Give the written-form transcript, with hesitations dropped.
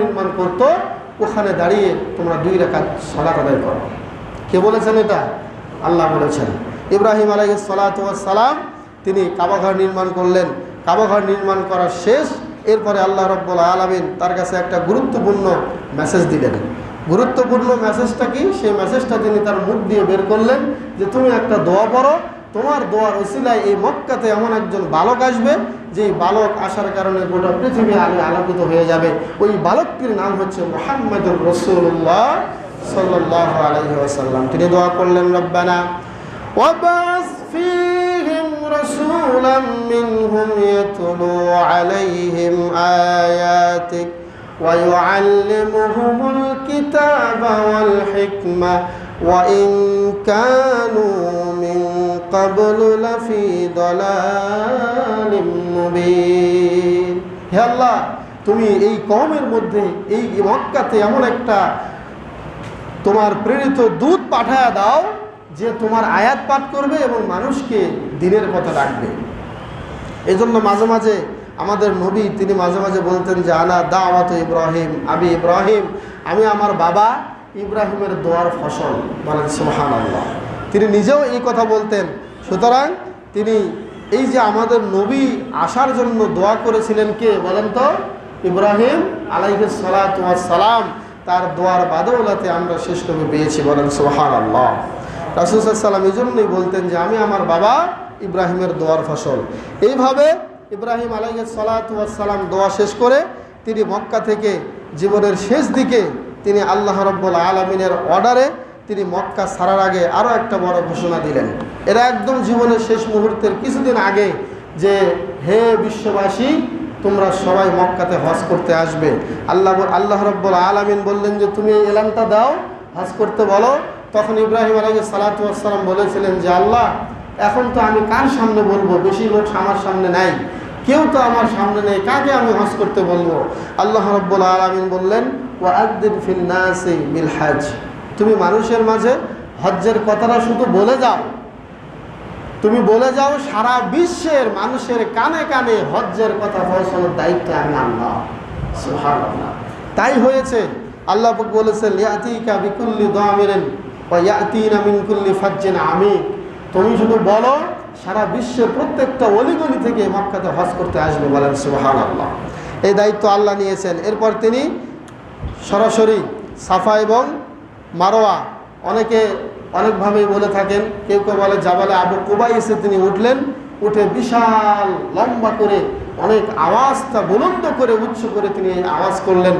নির্মাণ করতো, ওখানে দাঁড়িয়ে তোমরা 2 রাকাত সালাত আদায় করো। কে বলেছেন এটা? আল্লাহ বলেছেন। ইব্রাহিম আলাইহিস সালাতু ওয়াস সালাম তিনি কাবাঘর নির্মাণ করলেন। কাবাঘর নির্মাণ করা শেষ, এরপরে আল্লাহ রাব্বুল আলামিন তার কাছে একটা গুরুত্বপূর্ণ মেসেজ দিলেন। গুরুত্বপূর্ণ মেসেজটা কি? সেই মেসেজটা তিনি তার মুখ দিয়ে বের করলেন যে তুমি একটা দোয়া পড়ো, তোমার দোয়ার ওসিলায় এই মক্কাতে এমন একজন বালক আসবে, যেই বালক আসার কারণে গোটা পৃথিবী আলোকিত হয়ে যাবে। ওই বালকটির নাম হচ্ছে মুহাম্মদুর রাসূলুল্লাহ সাল্লাল্লাহু আলাইহি ওয়াসাল্লাম। তিনি দোয়া করলেন, রব্বানা ওয়াবাস ফীহিম রাসূলাম মিনহুম ইয়াতলু আলাইহিম আয়াতিক ওয়া ইউআল্লিমুহুমুল কিতাবা ওয়াল হিকমা ওয়া ইন কানু মিন ক্বাবলু লাফি দালালিম মুবিন। হে আল্লাহ, তুমি এই কওমের মধ্যে, এই মক্কাতে এমন একটা তোমার প্রেরিত দূত পাঠায়া দাও যে তোমার আয়াত পাঠ করবে এবং মানুষকে দ্বীনের পথে ডাকবে। এই জন্য মাঝে মাঝে আমাদের নবী তিনি মাঝে মাঝে বলতেন যে আনা দাওয়াত ইব্রাহিম আবি ইব্রাহিম, আমি আমার বাবা ইব্রাহিমের দোয়ার ফসল। বলেন সুবহানাল্লাহ। তিনি নিজেও এই কথা বলতেন। সুতরাং তিনি এই যে আমাদের নবী আসার জন্য দোয়া করেছিলেন কে বলেন তো? ইব্রাহিম আলাইহিস সালাতু ওয়াস সালাম। তার দোয়ার বাদৌলাতে আমরা শেষ নবী পেয়েছি। বলেন সুবহানাল্লাহ। রাসূল সাল্লাল্লাহু আলাইহি ওয়াসাল্লাম এই জন্যই বলতেন যে আমি আমার বাবা ইব্রাহিমের দোয়ার ফসল। এইভাবে ইব্রাহিম আলাইহিস সালাতু ওয়াস সালাম দোয়া শেষ করে তিনি মক্কা থেকে জীবনের শেষ দিকে তিনি আল্লাহ রাব্বুল আলামিনের অর্ডারে তিনি মক্কা ছাড়ার আগে আরও একটা বড় ঘোষণা দিলেন। এরা একদম জীবনের শেষ মুহূর্তের কিছুদিন আগে যে হে বিশ্ববাসী, তোমরা সবাই মক্কাতে হজ করতে আসবে। আল্লাহ রাব্বুল আলামিন বললেন যে তুমি এই এলানটা দাও, হজ করতে বলো। তখন ইব্রাহিম আলাইহিস সালাতু ওয়াস সালাম বলেছিলেন যে আল্লাহ, এখন তো আমি কার সামনে বলবো? বেশি লোক আমার সামনে নাই, কেউ তো আমার সামনে নেই, কাকে আমি হজ করতে বলবো? আল্লাহ রাব্বুল আলামিন বললেন ওয়াআদ্দিন ফিন নাসি বিল হজ, তুমি মানুষের মাঝে হজ্জের কথাটা শুধু বলে যাও। তুমি বলে যাও সারা বিশ্বের মানুষের কানে কানে হজ্জের কথা পৌঁছানোর দায়িত্ব আমি আল্লাহ। সুবহানাল্লাহ। তাই হয়েছে। আল্লাহ পাক বলেছেন ইয়াতিকা বিকুল্লি দামিরিন ওয়া ইয়াতিনা মিন কুল্লি ফাজ্জিন আমিক, তুমি শুধু বলো সারা বিশ্বের প্রত্যেকটা অলিগলি থেকে মক্কাতে হজ করতে আসবে। বলেন সুবহানাল্লাহ। এই দায়িত্ব আল্লাহ নিয়েছেন। এরপর তিনি সরাসরি সাফা এবং মারোয়া, অনেকে অনেকভাবেই বলে থাকেন, কেউ কেউ বলে জাবালে আবু কুবাইসে তিনি উঠলেন, উঠে বিশাল লম্বা করে অনেক আওয়াজটা বুলন্দ করে উচ্চ করে তিনি আওয়াজ করলেন।